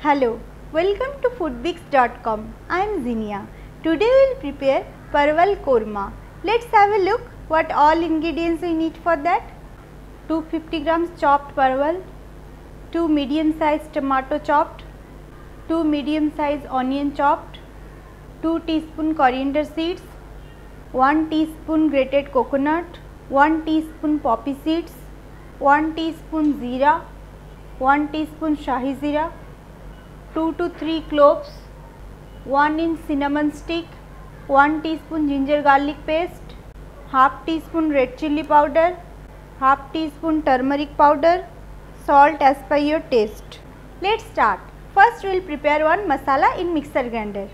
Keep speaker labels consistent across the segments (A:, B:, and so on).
A: Hello, welcome to foodbix.com. I am Zinia. Today we will prepare Parwal Korma. Let's have a look what all ingredients we need for that. 250 grams chopped parwal, 2 medium sized tomato chopped, 2 medium sized onion chopped, 2 teaspoon coriander seeds, 1 teaspoon grated coconut, 1 teaspoon poppy seeds, 1 teaspoon jeera, 1 teaspoon shahi jeera, 2 to 3 cloves, 1 inch cinnamon stick, 1 teaspoon ginger garlic paste, half teaspoon red chilli powder, half teaspoon turmeric powder, salt as per your taste. Let's start. First we will prepare one masala in mixer grinder.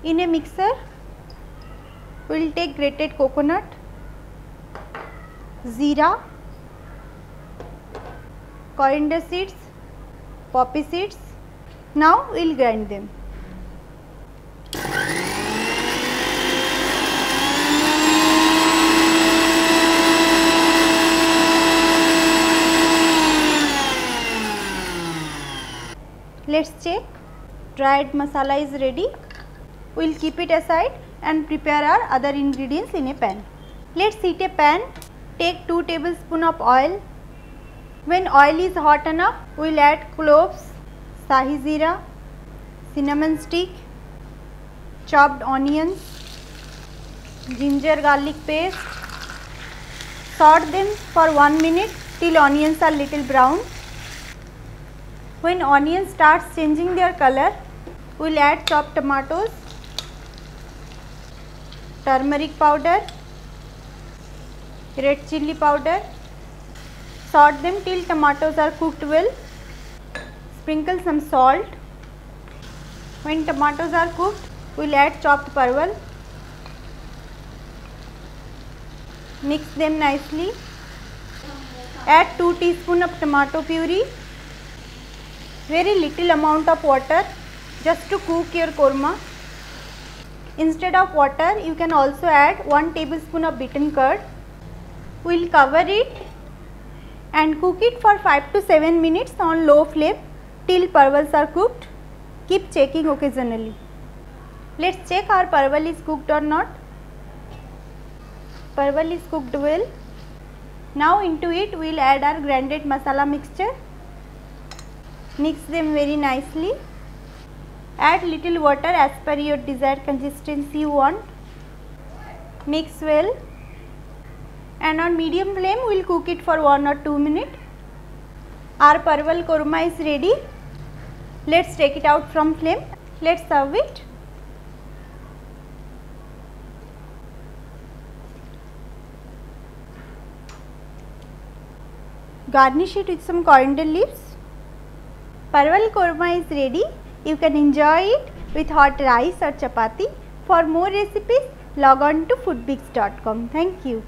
A: In a mixer we will take grated coconut, jeera, coriander seeds, poppy seeds. Now we will grind them. Let's check. Dried masala is ready. We will keep it aside and prepare our other ingredients in a pan. Let's heat a pan. Take 2 tablespoons of oil. When oil is hot enough, we will add cloves, shahi jeera, cinnamon stick, chopped onions, ginger garlic paste. Saute them for 1 minute till onions are little brown. When onions starts changing their color, we will add chopped tomatoes, turmeric powder, red chilli powder. Saute them till tomatoes are cooked well. Sprinkle some salt. When tomatoes are cooked, we will add chopped parwal. Mix them nicely. Add 2 teaspoons of tomato puree. Very little amount of water just to cook your korma. Instead of water, you can also add 1 tablespoon of beaten curd. We will cover it and cook it for 5 to 7 minutes on low flame till parwals are cooked. Keep checking occasionally. Let's check our parwal is cooked or not. Parwal is cooked well. Now into it we will add our grinded masala mixture. Mix them very nicely. Add little water as per your desired consistency you want. Mix well. And on medium flame we will cook it for 1 or 2 minutes. Our Parwal Korma is ready. Let's take it out from flame. Let's serve it. Garnish it with some coriander leaves. Parwal Korma is ready. You can enjoy it with hot rice or chapati. For more recipes, log on to foodbix.com. Thank you.